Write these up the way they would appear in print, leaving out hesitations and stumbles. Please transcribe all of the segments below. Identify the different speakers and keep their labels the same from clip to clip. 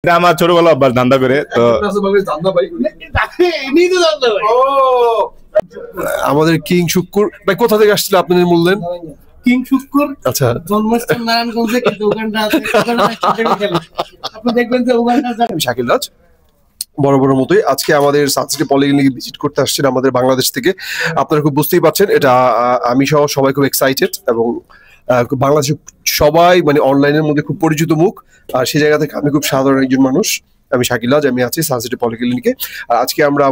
Speaker 1: এটা আমার ছোটবেলা অভ্যাস ধান্দা করে তো
Speaker 2: আমাদের কিং শুক্কুর ভাই কোথা থেকে আসছিল আপনাদের বললেন?
Speaker 3: কিং শুক্কুর
Speaker 2: আচ্ছা,
Speaker 3: জন্মস্থান নারায়ণগঞ্জে, কিন্তু ওখানটা আছে আপনি দেখবেন যে ওখানটা
Speaker 2: শাকিল রাজ বরাবর মতোই আজকে আমাদের সানসিটি পলিক্লিনিক ভিজিট করতে আসছেন আমাদের বাংলাদেশ থেকে। আপনারা খুব বুঝতেই পারছেন এটা আমি সহ সবাই খুব এক্সাইটেড এবং বাংলাদেশে সবাই মানে অনলাইনের মধ্যে খুব পরিচিত মুখ। আর সেই জায়গা থেকে আমি খুব সাধারণ একজন মানুষ, আমি শাকিল রাজ, আমি আছি সানসিটি পলিক্লিনিকে। আর আজকে আমরা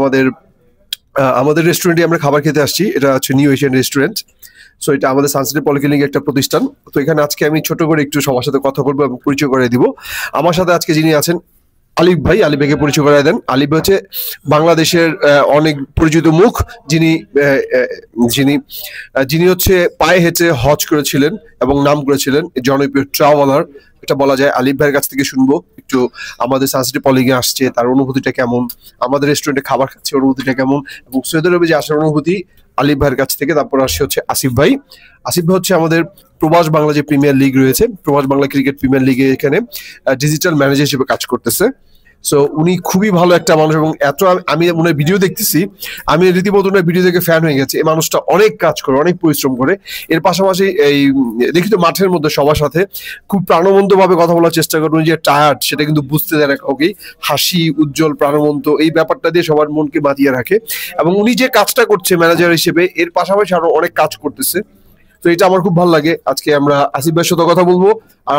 Speaker 2: আমাদের রেস্টুরেন্টে আমরা খাবার খেতে আসছি। এটা হচ্ছে নিউ এশিয়ান রেস্টুরেন্ট। সো এটা আমাদের সানসিটি পলিক্লিনিক একটা প্রতিষ্ঠান। তো এখানে আজকে আমি ছোট করে একটু সবার সাথে কথা বলবো এবং পরিচয় করে দিব। আমার সাথে আজকে যিনি আছেন আলিফ ভাই, আলিফ ভাইকে পরিচয় করে দেন। আলিফ হচ্ছে বাংলাদেশের অনেক পরিচিত মুখ, যিনি হচ্ছে পায়ে হেঁটে হজ করেছিলেন এবং নাম করেছিলেন জনপ্রিয় ট্রাভেলার। এটা বলা যায়। আলিফ ভাইয়ের কাছ থেকে শুনবো একটু আমাদের সানসিটি পলিকে আসছে তার অনুভূতিটা কেমন, আমাদের রেস্টুরেন্টে খাবার খাচ্ছে অনুভূতিটা কেমন, এবং সৌদি আরবে যে আসার অনুভূতি আলিফ ভাইয়ের কাছ থেকে। তারপর আসছে হচ্ছে আসিফ ভাই। আসিফ ভাই হচ্ছে আমাদের প্রবাস বাংলা যে প্রিমিয়ার লিগ রয়েছে, প্রবাস বাংলা ক্রিকেট প্রিমিয়ার লিগে এখানে ডিজিটাল ম্যানেজার হিসেবে কাজ করতেছে। সো উনি খুবই ভালো একটা মানুষ এবং এত আমি ওনার ভিডিও দেখতেছি, আমি রীতিমতো ওনার ভিডিও দেখে ফ্যান হয়ে গেছে। এই মানুষটা অনেক কাজ করে, অনেক পরিশ্রম করে। এর পাশাপাশি এই দেখি তো মাঠের মধ্যে সবার সাথে খুব প্রাণবন্ত ভাবে কথা বলার চেষ্টা করে। উনি যে টায়ার্ড সেটা কিন্তু বুঝতে দেয় না কাউকেই। হাসি, উজ্জ্বল, প্রাণবন্ত এই ব্যাপারটা দিয়ে সবার মনকে বাঁধিয়ে রাখে। এবং উনি যে কাজটা করছে ম্যানেজার হিসেবে, এর পাশাপাশি আরো অনেক কাজ করতেছে। তো এটা আমার খুব ভালো লাগে। আজকে আমরা আসিফ ভাইয়ের সাথে কথা বলবো। আর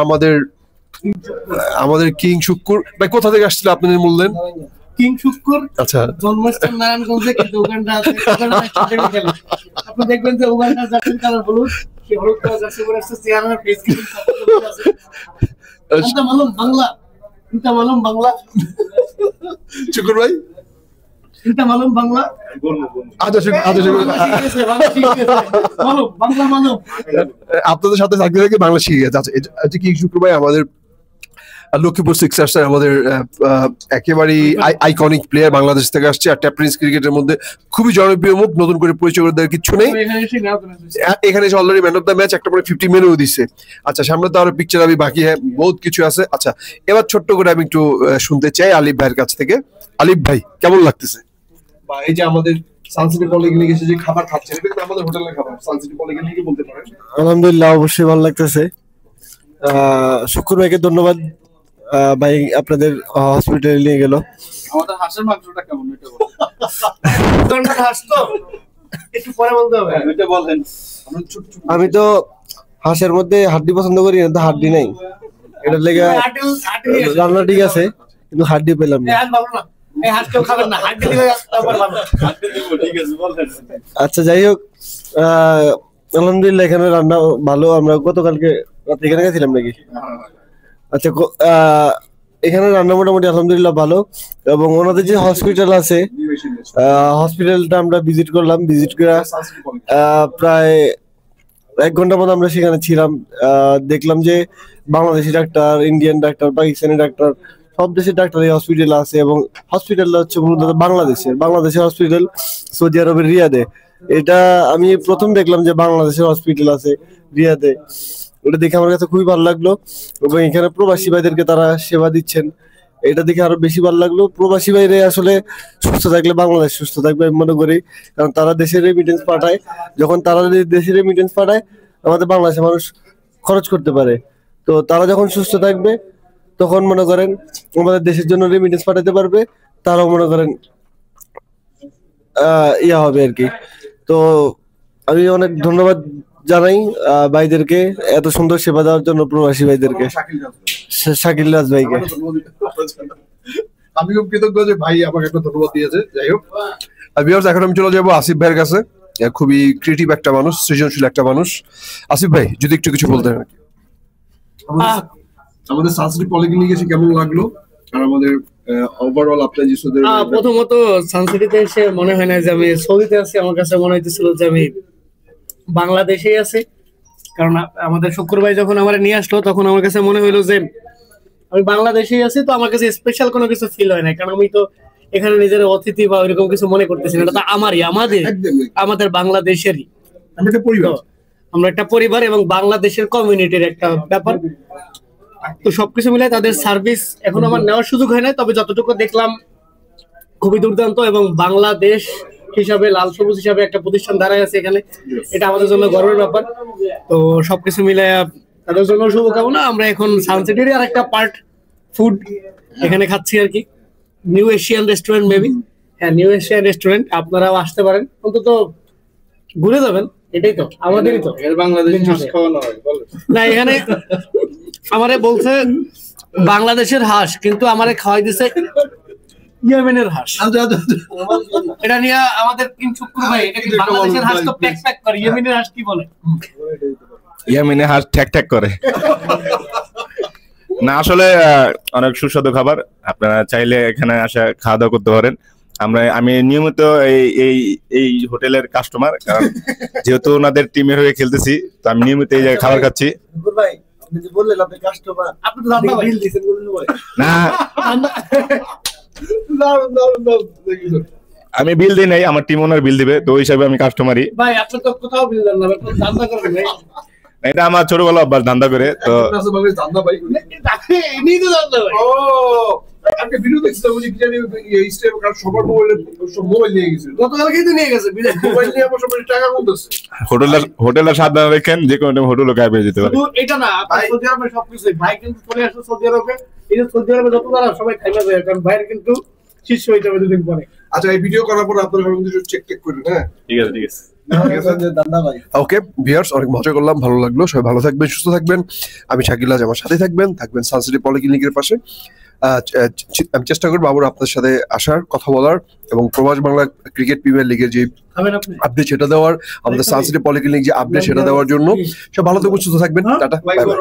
Speaker 2: আমাদের কিং শুক্কুর ভাই কোথা থেকে আসছিল আপনাদের বললেন?
Speaker 3: কিং শুক্কুর
Speaker 2: আচ্ছা,
Speaker 3: জন্মস্থান নারায়ণগঞ্জে, কিন্তু ওখানটা আছে আপনি দেখবেন যে ওখানটা জাতীয় কালার হলুদ, সেই হলুদ কালার জার্সি পরে আসছে, চেহারা ফেস ক্রিম আছে। এটা মালুম বাংলা, এটা মালুম বাংলা
Speaker 2: শুক্কুর ভাই,
Speaker 3: এটা মালুম বাংলা।
Speaker 2: আচ্ছা
Speaker 3: বাংলা মালুম
Speaker 2: আপনাদের সাথে থাকতে থাকতে বাংলা শিখে গেছে। আচ্ছা কিং শুক্কুর ভাই আমাদের লক্ষ্মীপুর সিক্সার্স আমাদের একেবারেই আইকনিক প্লেয়ার, বাংলাদেশ থেকে আসছে। আর ট্যাপরিন্স ক্রিকেটের মধ্যে খুবই জনপ্রিয় মুখ, নতুন করে পরিচয় করে দেওয়ার কিছু নেই। এখানে এসে already man of the match একটা পরে 50 মেরেও দিচ্ছে। আচ্ছা, সামনে তো আরো পিকচার আমি বাকি বহুত কিছু আছে। আচ্ছা, এবার ছোট্ট করে আমি একটু শুনতে চাই আলিফ ভাইয়ের কাছ থেকে। আলিফ ভাই কেমন লাগতেছে? বা এই যে আমাদের সানসিটি পলিক্লিনিক এসে যে খাবার খাচ্ছেন, এটা কিন্তু আমাদের হোটেলের খাবার, সানসিটি পলিক্লিনিকই বলতে পারেন।
Speaker 4: আলহামদুলিল্লাহ, অবশ্যই ভালো লাগতেছে। শুক্র ভাইকে ধন্যবাদ ভাই, আপনাদের হসপিটালে নিয়ে গেল।
Speaker 3: আমাদের হাঁসের মাংসটা কেমন এটা বলুন। হাঁস তো একটু পরে বলতে হবে, এটা বলেন।
Speaker 4: আমি তো হাঁসের মধ্যে হাড্ডি পছন্দ করি না, তো হাড্ডি নাই, এটার লেগে রান্না ঠিক আছে কিন্তু হাড্ডি পেলাম না। আচ্ছা, যাই হোক, আলহামদুলিল্লাহ এখানে রান্না ভালো। আমরা গতকালকে রাতে এখানে গেছিলাম নাকি? আচ্ছা, এখানে রান্না মোটামুটি আলহামদুলিল্লাহ ভালো। এবং ওনাদের যে হসপিটাল আছে, হসপিটালটা আমরা ভিজিট করলাম। ভিজিট করে প্রায় 1 ঘন্টা মতো আমরা সেখানে ছিলাম। দেখলাম যে Bangladeshi doctor, Indian doctor, Pakistani doctor, সব দেশের ডাক্তার এই হসপিটাল আছে। এবং হসপিটালটা হচ্ছে মূলত বাংলাদেশের হসপিটাল, সৌদি আরবের রিয়াদে। এটা আমি প্রথম দেখলাম যে বাংলাদেশের হসপিটাল আছে রিয়াদে। ওটা দেখে আমার কাছে খুবই ভালো লাগলো। এবং এখানে প্রবাসী ভাইদেরকে তারা সেবা দিচ্ছেন, এটা দেখে আরো বেশি ভালো লাগলো। প্রবাসী ভাইরা আসলে সুস্থ থাকলে বাংলাদেশ সুস্থ থাকবে আমি মনে করি, কারণ তারা দেশের রেমিটেন্স পাঠায়। যখন তারা দেশের রেমিটেন্স পাঠায়, আমাদের বাংলাদেশের মানুষ খরচ করতে পারে। তো তারা যখন সুস্থ থাকবে, তখন মনে করেন আমাদের দেশের জন্য রেমিটেন্স পাঠাতে পারবে, তারাও মনে করেন ইয়া হবে আর কি। তো আমি অনেক ধন্যবাদ জানাই ভাইদেরকে, এত সুন্দর সেবা দেওয়ার জন্য, প্রবাসী ভাইদেরকে, শাকিল রাজ ভাইকে।
Speaker 2: আমি খুব কৃতজ্ঞ যে ভাই আমাকে একটা ধন্যবাদ দিয়েছে। যাই হোক, এখন আমি চলে যাবো আসিফ ভাইয়ের কাছে। খুবই ক্রিয়েটিভ একটা মানুষ, সৃজনশীল একটা মানুষ। আসিফ ভাই যদি একটু কিছু বলতেন। আমাদের সানসিটি পলিক্লিনিক এসে কেমন লাগলো, আর আমাদের ওভারঅল আপনার যে
Speaker 3: প্রথমত সানসিটিতে এসে মনে হয় না যে আমি সৌদিতে আছি। আমার কাছে মনে হইতেছিল যে আমি বাংলাদেশেই আছি। কারণ আমাদের শুক্র ভাই যখন আমার নিয়ে আসলো, তখন আমার কাছে মনে হইলো যে আমি বাংলাদেশেই আছি। তো আমার কাছে স্পেশাল কোনো কিছু ফিল হয় না, কারণ আমি তো এখানে নিজের অতিথি বা ওইরকম কিছু মনে করতেছি না। এটা তো আমাদের বাংলাদেশেরই আমরা একটা পরিবার এবং বাংলাদেশের কমিউনিটির একটা ব্যাপার। তো সবকিছু মিলে তাদের সার্ভিস এখন আমার নেওয়ার সুযোগ হয় না, তবে যতটুকু দেখলাম খুবই দুর্দান্ত। এবং বাংলাদেশ হিসাবে, লাল সবুজ হিসাবে একটা প্রতিষ্ঠান দাঁড়ায় আছে এখানে, এটা আমাদের জন্য গর্বের ব্যাপার। তো সবকিছু মিলে তাদের জন্য শুভকামনা। আমরা এখন সানসিটির আর একটা পার্ট ফুড এখানে খাচ্ছি আর কি, নিউ এশিয়ান রেস্টুরেন্ট মেবি। হ্যাঁ, নিউ এশিয়ান রেস্টুরেন্ট, আপনারাও আসতে পারেন, অন্তত ঘুরে যাবেন। এটাই তো আমাদেরই তো বাংলাদেশে খাওয়ানো হয় না। এখানে আমারে বলছে বাংলাদেশের হাঁস, কিন্তু আমারে খাওয়াই দিছে ইয়েমেনের হাঁস। এটা নিয়ে আমাদের শুক্র ভাই, এটা কি বাংলাদেশের হাঁস তো প্যাক প্যাক করে, ইয়েমেনের হাঁস কি বলে?
Speaker 1: ইয়েমেনের হাঁস ঠ্যাক ঠ্যাক করে। না আসলে অনেক সুস্বাদু খাবার, আপনারা চাইলে এখানে আসা খাওয়া দাওয়া করতে পারেন। আমি নিয়মিত এই হোটেলের কাস্টমার, কারণ যেহেতু ওনাদের টিমের হয়ে খেলতেছি, তো আমি নিয়মিত এই জায়গায় খাবার খাচ্ছি। না আমি বিল দিই নাই, আমার টিম ওনার বিল দিবে, তো ওই হিসাবে আমি কাস্টমারই।
Speaker 3: ভাই আপনি তো কোথাও বিল দেন না, ধান্দা করেন ভাই।
Speaker 1: এটা আমার ছোটবেলা অভ্যাস, ধান্দা করে। তো হোটেলের সাবধান রেখেন, যে কোনো হোটেল গায়ে পেয়ে যেতে পারে।
Speaker 3: এটা না, সৌদি আরবে সবকিছু ভাই কিন্তু চলে আসছে সৌদি আরবে। এই যে সৌদি আরবে যত যারা সবাই খাইবা যায়, কারণ ভাইয়ের কিন্তু শীর্ষ হইতে হবে দুদিন পরে।
Speaker 2: আচ্ছা, এই ভিডিও করার পর আপনারা চেক করবেন। হ্যাঁ,
Speaker 1: ঠিক আছে, ঠিক আছে।
Speaker 2: ওকে ভিউয়ার্স, অনেক মজা করলাম, ভালো লাগলো। সবাই ভালো থাকবেন, সুস্থ থাকবেন। আমি শাকিল আজ, আমার সাথে থাকবেন সানসিটি পলিক্লিনিকের পাশে। আমি চেষ্টা করবো আবার আপনার সাথে আসার, কথা বলার এবং প্রবাস বাংলা ক্রিকেট প্রিমিয়ার লিগের যে আপডেট সেটা দেওয়ার, আমাদের সানসিটি পলিক্লিনিক যে আপডেট সেটা দেওয়ার জন্য। সব ভালো থাকবেন, সুস্থ থাকবেন। Tata, bye bye.